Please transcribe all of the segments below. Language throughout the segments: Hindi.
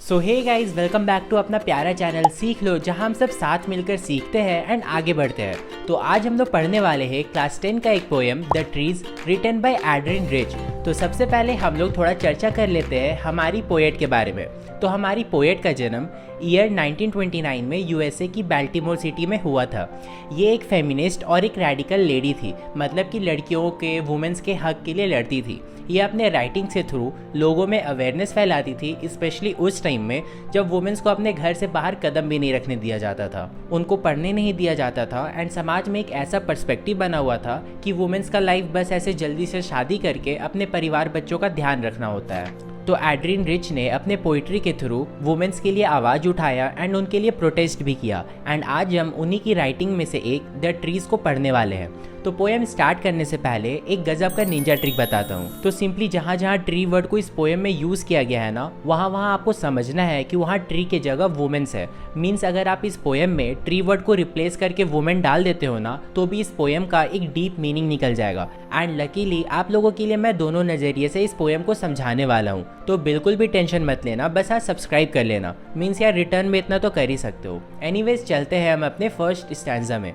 So hey guys, welcome back to अपना प्यारा चैनल सीख लो, जहां हम सब साथ मिलकर सीखते हैं एंड आगे बढ़ते हैं। तो आज हम लोग पढ़ने वाले हैं क्लास 10 का एक poem the trees written by Adrienne Rich. तो सबसे पहले हम लोग थोड़ा चर्चा कर लेते हैं हमारी पोएट के बारे में। तो हमारी पोएट का जन्म ईयर 1929 में यूएसए की बाल्टीमोर सिटी में हुआ था। ये एक फेमिनिस्ट और एक रेडिकल लेडी थी, मतलब कि लड़कियों के वुमेन्स के हक के लिए लड़ती थी। ये अपने राइटिंग से थ्रू लोगों में अवेयरनेस फैलाती थी, स्पेशली उस टाइम में जब वुमेन्स को अपने घर से बाहर कदम भी नहीं रखने दिया जाता था, उनको पढ़ने नहीं दिया जाता था एंड समाज में एक ऐसा पर्सपेक्टिव बना हुआ था कि वुमेन्स का लाइफ बस ऐसे जल्दी से शादी करके अपने परिवार बच्चों का ध्यान रखना होता है। तो एड्रिन रिच ने अपने पोइट्री के थ्रू वुमेन्स के लिए आवाज़ उठाया एंड उनके लिए प्रोटेस्ट भी किया। एंड आज हम उन्हीं की राइटिंग में से एक द ट्रीज को पढ़ने वाले हैं। तो पोएम स्टार्ट करने से पहले एक गजब का निंजा ट्रिक बताता हूँ। तो सिंपली जहाँ जहाँ ट्री वर्ड को इस पोएम में यूज़ किया गया है ना, वहाँ आपको समझना है कि वहाँ ट्री के जगह वुमेन्स है। मीन्स अगर आप इस पोएम में ट्री वर्ड को रिप्लेस करके वुमेन डाल देते हो ना, तो भी इस पोएम का एक डीप मीनिंग निकल जाएगा। एंड लकीली आप लोगों के लिए मैं दोनों नज़रिए से इस पोएम को समझाने वाला हूँ। तो बिल्कुल भी टेंशन मत लेना, बस आप सब्सक्राइब कर लेना। मीन्स यार रिटर्न में इतना तो कर ही सकते हो। एनीवेज चलते हैं हम अपने फर्स्ट स्टैंजा में।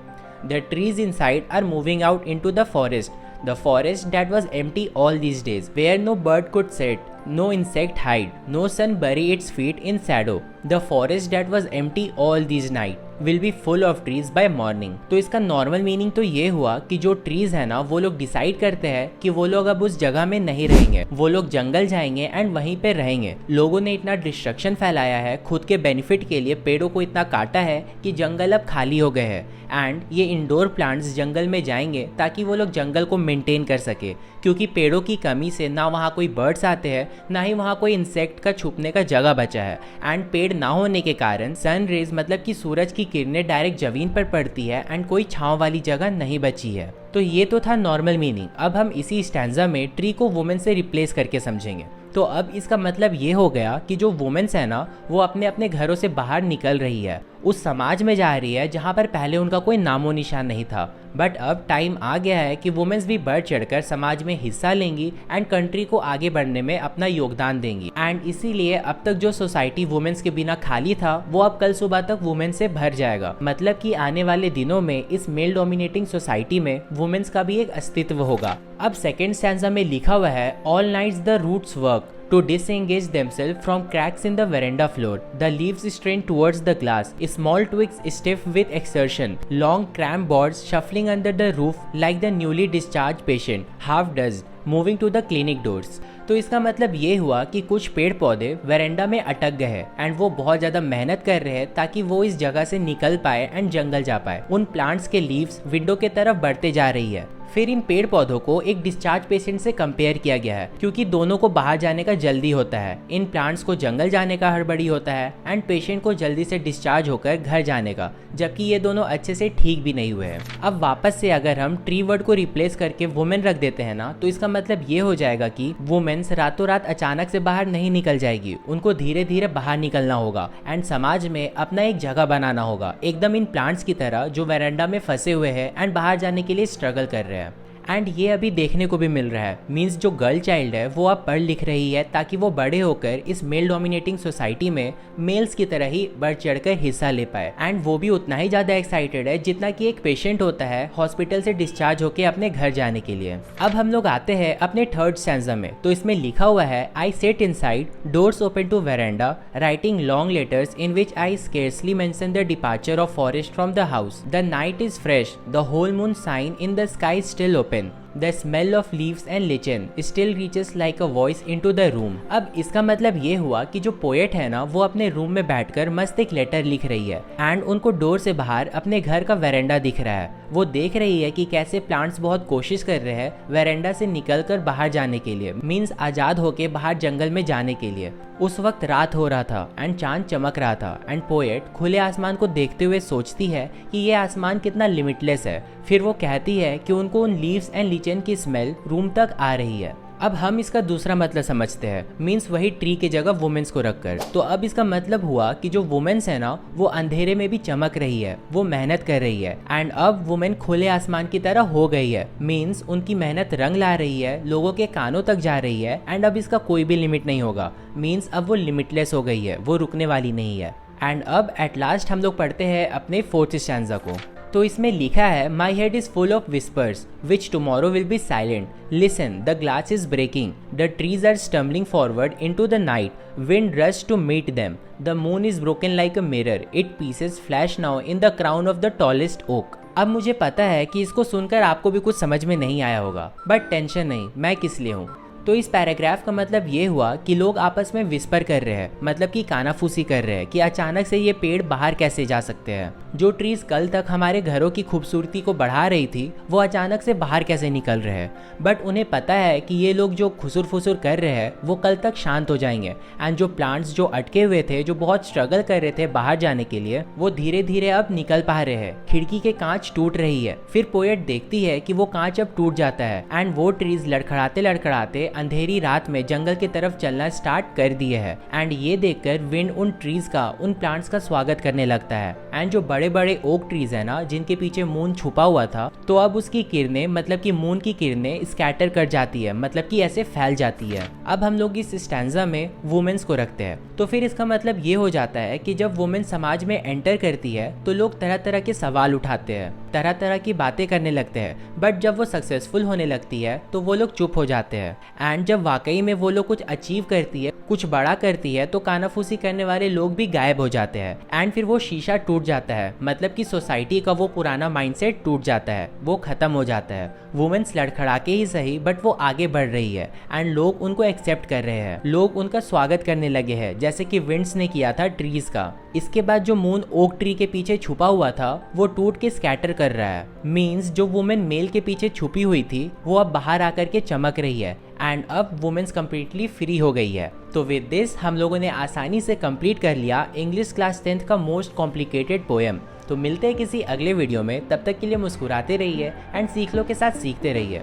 The trees inside are moving out into the forest. The forest that was empty all these days, where no bird could sit, no insect hide, no sun bury its feet in shadow. The forest that was empty all these night will be full of trees by morning. तो इसका नॉर्मल मीनिंग तो ये हुआ कि जो ट्रीज है ना, वो लोग डिसाइड करते हैं कि वो लोग अब उस जगह में नहीं रहेंगे, वो लोग जंगल जाएंगे एंड वहीं पे रहेंगे। लोगों ने इतना डिस्ट्रक्शन फैलाया है खुद के बेनिफिट के लिए, पेड़ों को इतना काटा है कि जंगल अब खाली हो गए हैं। एंड ये इंडोर प्लांट्स जंगल में जाएंगे ताकि वो लोग जंगल को मेंटेन कर सके, क्योंकि पेड़ों की कमी से ना वहाँ कोई बर्ड्स आते हैं, ना ही वहाँ कोई इंसेक्ट का छुपने का जगह बचा है। एंड पेड़ ना होने के कारण सन रेज मतलब कि सूरज की किरणें डायरेक्ट जमीन पर पड़ती है एंड कोई छांव वाली जगह नहीं बची है। तो ये तो था नॉर्मल मीनिंग। अब हम इसी स्टैंजा में ट्री को वुमेन से रिप्लेस करके समझेंगे। तो अब इसका मतलब ये हो गया कि जो वुमेन्स है ना, वो अपने अपने घरों से बाहर निकल रही है, उस समाज में जा रही है जहाँ पर पहले उनका कोई नामो निशान नहीं था। बट अब टाइम आ गया है कि वुमेन्स भी बढ़ चढ़कर समाज में हिस्सा लेंगी एंड कंट्री को आगे बढ़ने में अपना योगदान देंगी। एंड इसीलिए अब तक जो सोसाइटी वुमेन्स के बिना खाली था, वो अब कल सुबह तक वुमेन से भर जाएगा। मतलब कि आने वाले दिनों में इस मेल डोमिनेटिंग सोसाइटी में वुमेन्स का भी एक अस्तित्व होगा। अब सेकेंड स्टैंजा में लिखा हुआ है, all nights the roots work to disengage themselves from cracks in the veranda floor. The leaves strain towards the glass. Small twigs stiff with exertion. Long cramp boards shuffling under the roof like the newly discharged patient. Half dazed, moving to the clinic doors. तो इसका मतलब ये हुआ कि कुछ पेड़ पौधे वेरेंडा में अटक गए हैं एंड वो बहुत ज़्यादा मेहनत कर रहे हैं ताकि वो इस जगह से निकल पाए एंड जंगल जा पाए। उन प्लांट्स के लीव्स विंडो के तरफ बढ़ते जा रही है। फिर इन पेड़ पौधों को एक डिस्चार्ज पेशेंट से कंपेयर किया गया है, क्योंकि दोनों को बाहर जाने का जल्दी होता है। इन प्लांट्स को जंगल जाने का हड़बड़ी होता है एंड पेशेंट को जल्दी से डिस्चार्ज होकर घर जाने का, जबकि ये दोनों अच्छे से ठीक भी नहीं हुए हैं। अब वापस से अगर हम ट्री वर्ड को रिप्लेस करके वुमेन रख देते हैं ना, तो इसका मतलब ये हो जाएगा कि वुमेन्स रातों रात अचानक से बाहर नहीं निकल जाएगी, उनको धीरे धीरे बाहर निकलना होगा एंड समाज में अपना एक जगह बनाना होगा, एकदम इन प्लांट्स की तरह जो वेरेंडा में फंसे हुए हैं एंड बाहर जाने के लिए स्ट्रगल कर रहे हैं। एंड ये अभी देखने को भी मिल रहा है। मीन्स जो गर्ल चाइल्ड है वो अब पढ़ लिख रही है ताकि वो बड़े होकर इस मेल डोमिनेटिंग सोसाइटी में मेल्स की तरह ही बढ़ चढ़कर हिस्सा ले पाए। एंड वो भी उतना ही ज़्यादा एक्साइटेड है जितना कि एक पेशेंट होता है हॉस्पिटल से डिस्चार्ज होकर अपने घर जाने के लिए। अब हम लोग आते हैं अपने थर्ड स्टैंजा में। तो इसमें लिखा हुआ है, I set inside, doors open to veranda, writing long letters in which I scarcely mention the departure of forest from the house. The night is fresh, the whole moon shine in the sky still open. The smell of leaves and lichen still reaches like a voice into the room. अब इसका मतलब ये हुआ कि जो पोएट है ना, वो अपने रूम में बैठकर मस्त एक लेटर लिख रही है एंड उनको डोर से बाहर अपने घर का वेरेंडा दिख रहा है। वो देख रही है कि कैसे प्लांट्स बहुत कोशिश कर रहे हैं वेरेंडा से निकलकर बाहर जाने के लिए, मीन्स आज़ाद होके बाहर जंगल में जाने के लिए। उस वक्त रात हो रहा था एंड चांद चमक रहा था एंड पोएट खुले आसमान को देखते हुए सोचती है कि ये आसमान कितना लिमिटलेस है। फिर वो कहती है कि उनको उन लीव्स एंड लीचन की स्मेल रूम तक आ रही है। अब हम इसका दूसरा मतलब समझते हैं, मीन्स वही ट्री की जगह वुमेन्स को रखकर। तो अब इसका मतलब हुआ कि जो वुमेन्स है ना, वो अंधेरे में भी चमक रही है, वो मेहनत कर रही है। एंड अब वुमेन खुले आसमान की तरह हो गई है, मीन्स उनकी मेहनत रंग ला रही है, लोगों के कानों तक जा रही है। एंड अब इसका कोई भी लिमिट नहीं होगा, मीन्स अब वो लिमिटलेस हो गई है, वो रुकने वाली नहीं है। एंड अब एट लास्ट हम लोग पढ़ते हैं अपने 4th स्टैंजा को। तो इसमें लिखा है, my head is full of whispers which tomorrow will be silent, listen the glass is breaking, the trees are stumbling forward into the night, wind rush to meet them, the moon is broken like a mirror, it pieces flash now in the crown of the tallest oak. अब मुझे पता है कि इसको सुनकर आपको भी कुछ समझ में नहीं आया होगा, बट टेंशन नहीं, मैं किस लिए हूँ। तो इस पैराग्राफ का मतलब ये हुआ कि लोग आपस में विस्पर कर रहे हैं, मतलब कि कानाफूसी कर रहे हैं कि अचानक से ये पेड़ बाहर कैसे जा सकते हैं। जो ट्रीज कल तक हमारे घरों की खूबसूरती को बढ़ा रही थी, वो अचानक से बाहर कैसे निकल रहे हैं। बट उन्हें पता है कि ये लोग जो खुसुर फुसुर कर रहे हैं वो कल तक शांत हो जाएंगे। एंड जो प्लांट्स जो अटके हुए थे, जो बहुत स्ट्रगल कर रहे थे बाहर जाने के लिए, वो धीरे धीरे अब निकल पा रहे हैं। खिड़की के कांच टूट रही है, फिर पोएट देखती है कि वो कांच अब टूट जाता है। एंड वो ट्रीज लड़खड़ाते लड़खड़ाते अंधेरी रात में जंगल की तरफ चलना स्टार्ट कर दिए है। एंड ये देखकर विंड उन ट्रीज का, उन प्लांट्स का स्वागत करने लगता है। एंड जो बड़े बड़े ओक ट्रीज है ना, जिनके पीछे मून छुपा हुआ था, तो अब उसकी किरणें, मतलब कि मून की किरणें स्कैटर कर जाती है, मतलब कि ऐसे फैल जाती है। अब हम लोग इस स्टैंजा में वुमेन्स को रखते हैं। तो फिर इसका मतलब ये हो जाता है कि जब वुमेन समाज में एंटर करती है तो लोग तरह तरह के सवाल उठाते हैं, तरह तरह की बातें करने लगते हैं। बट जब वो सक्सेसफुल होने लगती है तो वो लोग चुप हो जाते हैं। एंड जब वाकई में वो लोग कुछ अचीव करती है, कुछ बड़ा करती है, तो कानाफूसी करने वाले लोग भी गायब हो जाते हैं। एंड फिर वो शीशा टूट जाता है, मतलब कि सोसाइटी का वो पुराना माइंडसेट टूट जाता है, वो खत्म हो जाता है। वुमेन्स लड़खड़ा के ही सही, बट वो आगे बढ़ रही है एंड लोग उनको एक्सेप्ट कर रहे हैं, लोग उनका स्वागत करने लगे हैं, जैसे कि विंड्स ने किया था ट्रीज का। इसके बाद जो मून ओक ट्री के पीछे छुपा हुआ था, वो टूट के स्कैटर कर रहा है। मीन्स जो वुमेन मेल के पीछे छुपी हुई थी, वो अब बाहर आकर के चमक रही है। एंड अब वुमेन्स कंप्लीटली फ्री हो गई है। तो विद दिस हम लोगों ने आसानी से कंप्लीट कर लिया इंग्लिश क्लास 10th का मोस्ट कॉम्प्लिकेटेड पोएम। तो मिलते हैं किसी अगले वीडियो में, तब तक के लिए मुस्कुराते रहिए एंड सीख लो के साथ सीखते रहिए।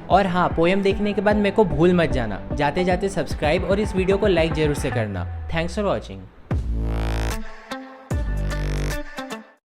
और हाँ, पोएम देखने के बाद मेरे को भूल मत जाना, जाते जाते सब्सक्राइब और इस वीडियो को लाइक जरूर से करना। Thanks for watching.